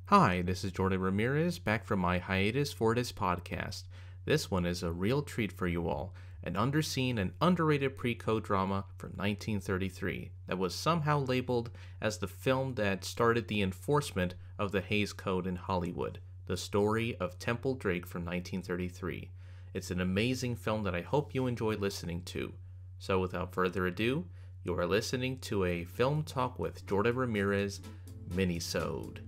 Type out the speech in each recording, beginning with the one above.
Hi, this is Jordan Ramirez, back from my hiatus for this podcast. This one is a real treat for you all, an underseen and underrated pre-code drama from 1933 that was somehow labeled as the film that started the enforcement of the Hays Code in Hollywood, the story of Temple Drake from 1933. It's an amazing film that I hope you enjoy listening to. So without further ado, you are listening to a Film Talk with Jordan Ramirez, Minisode.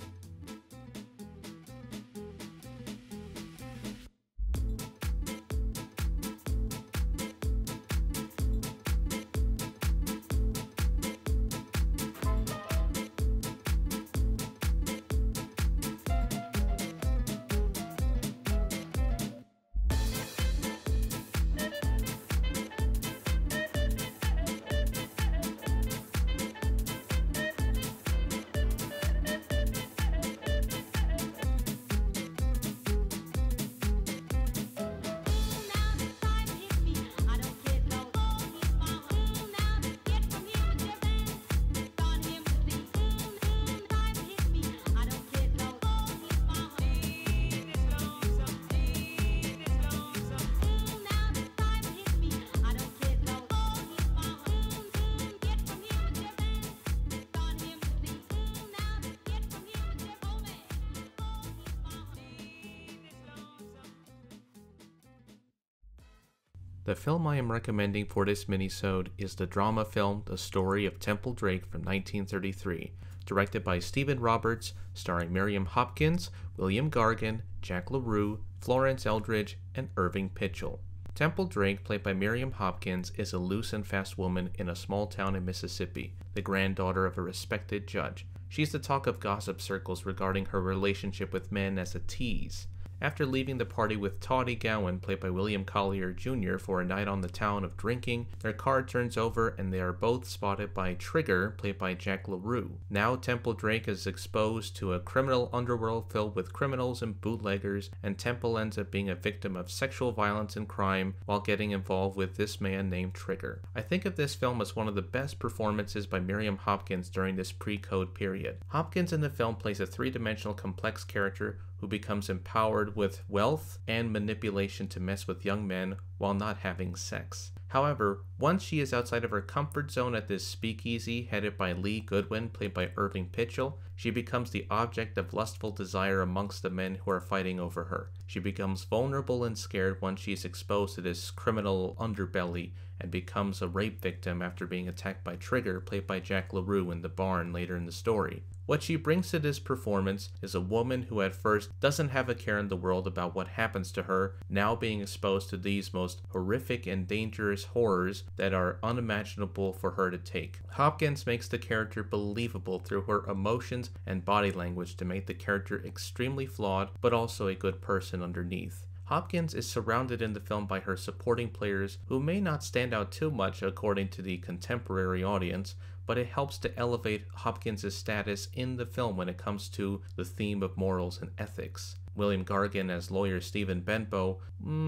The film I am recommending for this minisode is the drama film The Story of Temple Drake from 1933, directed by Stephen Roberts, starring Miriam Hopkins, William Gargan, Jack LaRue, Florence Eldridge, and Irving Pitchell. Temple Drake, played by Miriam Hopkins, is a loose and fast woman in a small town in Mississippi, the granddaughter of a respected judge. She's the talk of gossip circles regarding her relationship with men as a tease. After leaving the party with Toddy Gowan, played by William Collier Jr., for a night on the town of drinking, their car turns over and they are both spotted by Trigger, played by Jack LaRue. Now Temple Drake is exposed to a criminal underworld filled with criminals and bootleggers, and Temple ends up being a victim of sexual violence and crime while getting involved with this man named Trigger. I think of this film as one of the best performances by Miriam Hopkins during this pre-code period. Hopkins in the film plays a three-dimensional complex character who becomes empowered with wealth and manipulation to mess with young men while not having sex. However, once she is outside of her comfort zone at this speakeasy headed by Lee Goodwin, played by Irving Pitchell, she becomes the object of lustful desire amongst the men who are fighting over her. She becomes vulnerable and scared once she is exposed to this criminal underbelly and becomes a rape victim after being attacked by Trigger, played by Jack LaRue, in the barn later in the story. What she brings to this performance is a woman who at first doesn't have a care in the world about what happens to her, now being exposed to these most horrific and dangerous horrors that are unimaginable for her to take. Hopkins makes the character believable through her emotions and body language to make the character extremely flawed, but also a good person underneath. Hopkins is surrounded in the film by her supporting players who may not stand out too much according to the contemporary audience, but it helps to elevate Hopkins' status in the film when it comes to the theme of morals and ethics. William Gargan as lawyer Stephen Benbow,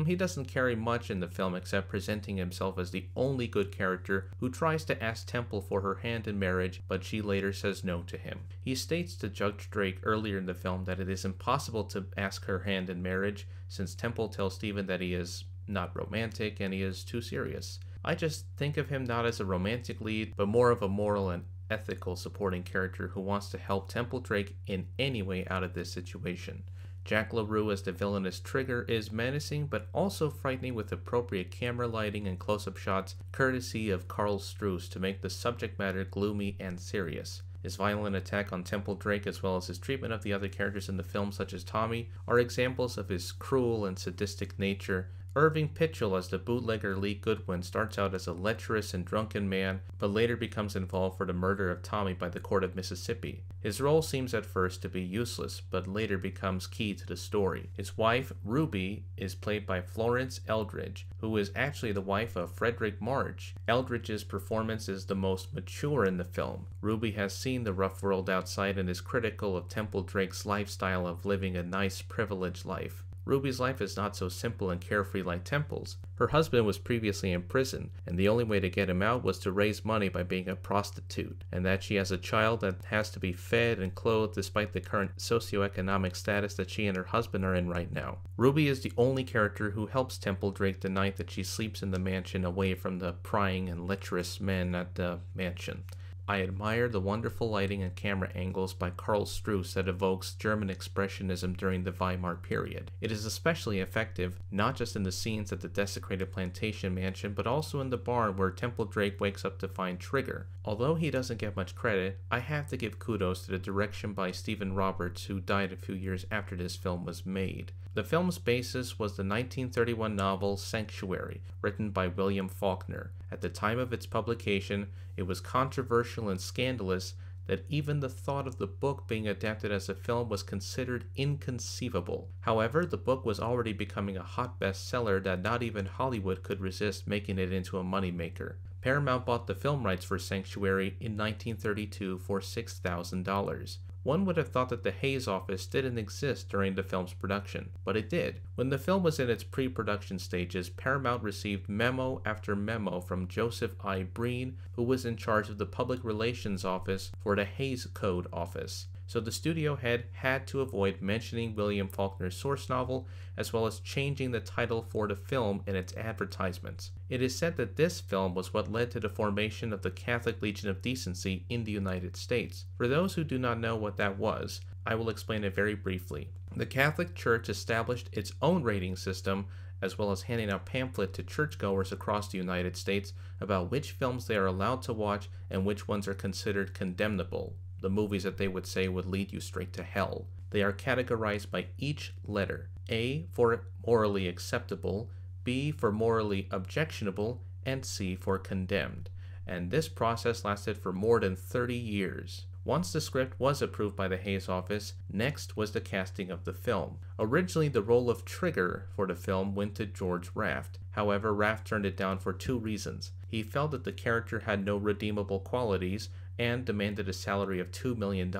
he doesn't carry much in the film except presenting himself as the only good character who tries to ask Temple for her hand in marriage, but she later says no to him. He states to Judge Drake earlier in the film that it is impossible to ask her hand in marriage since Temple tells Stephen that he is not romantic and he is too serious. I just think of him not as a romantic lead, but more of a moral and ethical supporting character who wants to help Temple Drake in any way out of this situation. Jack LaRue as the villainous Trigger is menacing but also frightening with appropriate camera lighting and close-up shots courtesy of Carl Struess to make the subject matter gloomy and serious. His violent attack on Temple Drake as well as his treatment of the other characters in the film such as Tommy are examples of his cruel and sadistic nature. Irving Pitchell as the bootlegger Lee Goodwin starts out as a lecherous and drunken man, but later becomes involved for the murder of Tommy by the court of Mississippi. His role seems at first to be useless, but later becomes key to the story. His wife, Ruby, is played by Florence Eldridge, who is actually the wife of Frederick March. Eldridge's performance is the most mature in the film. Ruby has seen the rough world outside and is critical of Temple Drake's lifestyle of living a nice, privileged life. Ruby's life is not so simple and carefree like Temple's. Her husband was previously in prison, and the only way to get him out was to raise money by being a prostitute, and that she has a child that has to be fed and clothed despite the current socioeconomic status that she and her husband are in right now. Ruby is the only character who helps Temple Drake the night that she sleeps in the mansion away from the prying and lecherous men at the mansion. I admire the wonderful lighting and camera angles by Karl Struss that evokes German expressionism during the Weimar period. It is especially effective, not just in the scenes at the desecrated plantation mansion, but also in the barn where Temple Drake wakes up to find Trigger. Although he doesn't get much credit, I have to give kudos to the direction by Stephen Roberts, who died a few years after this film was made. The film's basis was the 1931 novel Sanctuary, written by William Faulkner. At the time of its publication, it was controversial and scandalous that even the thought of the book being adapted as a film was considered inconceivable. However, the book was already becoming a hot bestseller that not even Hollywood could resist making it into a moneymaker. Paramount bought the film rights for Sanctuary in 1932 for $6,000. One would have thought that the Hayes office didn't exist during the film's production, but it did. When the film was in its pre-production stages, Paramount received memo after memo from Joseph I. Breen, who was in charge of the public relations office for the Hayes Code office. So the studio head had to avoid mentioning William Faulkner's source novel, as well as changing the title for the film in its advertisements. It is said that this film was what led to the formation of the Catholic Legion of Decency in the United States. For those who do not know what that was, I will explain it very briefly. The Catholic Church established its own rating system, as well as handing out pamphlets to churchgoers across the United States about which films they are allowed to watch and which ones are considered condemnable. The movies that they would say would lead you straight to hell. They are categorized by each letter. A for morally acceptable, B for morally objectionable, and C for condemned. And this process lasted for more than 30 years. Once the script was approved by the Hayes office, next was the casting of the film. Originally, the role of Trigger for the film went to George Raft. However, Raft turned it down for two reasons. He felt that the character had no redeemable qualities and demanded a salary of $2 million.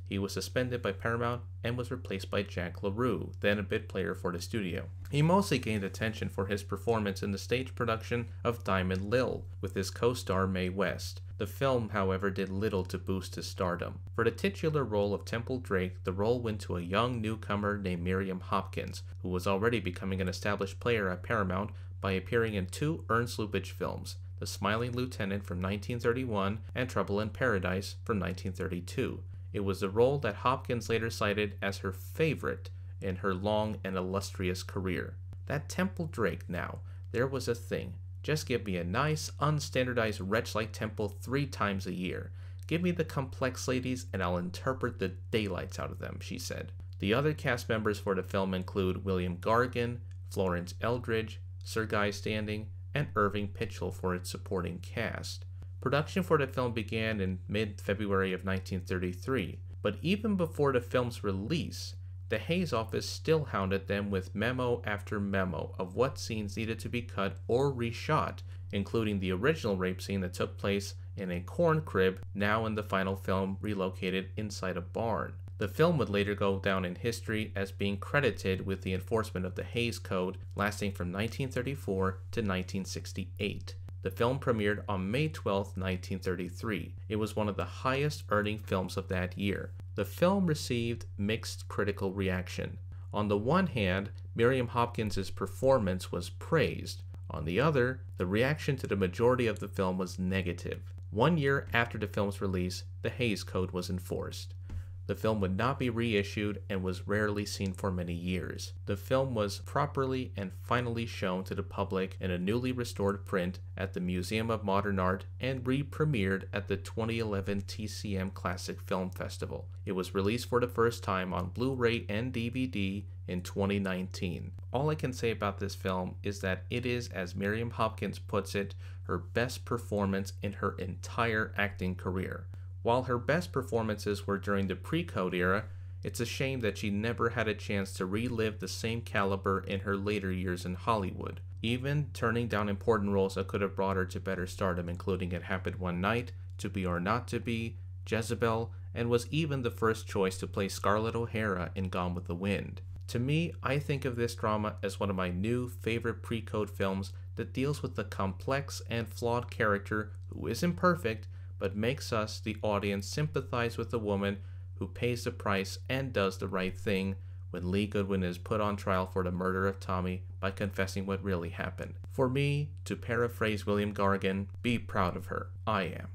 He was suspended by Paramount and was replaced by Jack LaRue, then a bit player for the studio. He mostly gained attention for his performance in the stage production of Diamond Lil with his co-star Mae West. The film, however, did little to boost his stardom. For the titular role of Temple Drake, the role went to a young newcomer named Miriam Hopkins, who was already becoming an established player at Paramount by appearing in two Ernst Lubitsch films, The Smiling Lieutenant from 1931 and Trouble in Paradise from 1932. It was the role that Hopkins later cited as her favorite in her long and illustrious career. That Temple Drake now, there was a thing. Just give me a nice, unstandardized wretch like Temple 3 times a year. Give me the complex ladies and I'll interpret the daylights out of them, she said. The other cast members for the film include William Gargan, Florence Eldridge, Sir Guy Standing, and Irving Pitchell for its supporting cast. Production for the film began in mid-February of 1933, but even before the film's release, the Hayes office still hounded them with memo after memo of what scenes needed to be cut or reshot, including the original rape scene that took place in a corn crib, now in the final film relocated inside a barn. The film would later go down in history as being credited with the enforcement of the Hayes Code, lasting from 1934 to 1968. The film premiered on May 12, 1933. It was one of the highest earning films of that year. The film received mixed critical reaction. On the one hand, Miriam Hopkins' performance was praised. On the other, the reaction to the majority of the film was negative. 1 year after the film's release, the Hayes Code was enforced. The film would not be reissued and was rarely seen for many years. The film was properly and finally shown to the public in a newly restored print at the Museum of Modern Art and re-premiered at the 2011 TCM Classic Film Festival. It was released for the first time on Blu-ray and DVD in 2019. All I can say about this film is that it is, as Miriam Hopkins puts it, her best performance in her entire acting career. While her best performances were during the pre-Code era, it's a shame that she never had a chance to relive the same caliber in her later years in Hollywood, even turning down important roles that could have brought her to better stardom, including It Happened One Night, To Be or Not to Be, Jezebel, and was even the first choice to play Scarlett O'Hara in Gone with the Wind. To me, I think of this drama as one of my new favorite pre-code films that deals with the complex and flawed character who isn't perfect, but makes us, the audience, sympathize with the woman who pays the price and does the right thing when Lee Goodwin is put on trial for the murder of Tommy by confessing what really happened. For me, to paraphrase William Gargan, be proud of her. I am.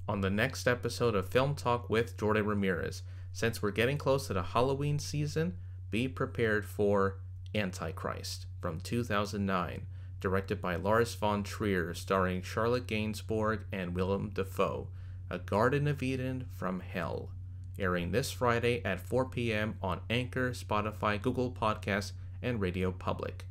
On the next episode of Film Talk with Jordan Ramirez, since we're getting close to the Halloween season, be prepared for Antichrist from 2009, directed by Lars von Trier, starring Charlotte Gainsbourg and Willem Dafoe, A Garden of Eden from Hell, airing this Friday at 4 p.m. on Anchor, Spotify, Google Podcasts, and Radio Public.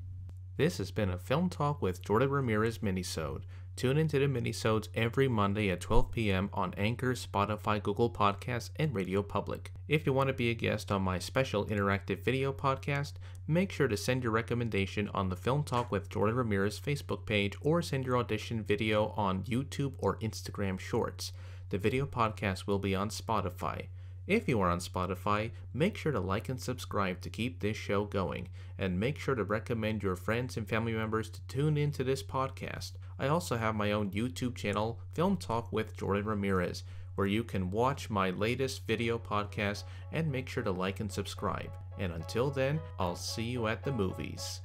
This has been a Film Talk with Jordan Ramirez minisode. Tune into the minisodes every Monday at 12 p.m. on Anchor, Spotify, Google Podcasts, and Radio Public. If you want to be a guest on my special interactive video podcast, make sure to send your recommendation on the Film Talk with Jordan Ramirez Facebook page or send your audition video on YouTube or Instagram Shorts. The video podcast will be on Spotify. If you are on Spotify, make sure to like and subscribe to keep this show going, and make sure to recommend your friends and family members to tune into this podcast. I also have my own YouTube channel, Film Talk with Jordan Ramirez, where you can watch my latest video podcast, and make sure to like and subscribe. And until then, I'll see you at the movies.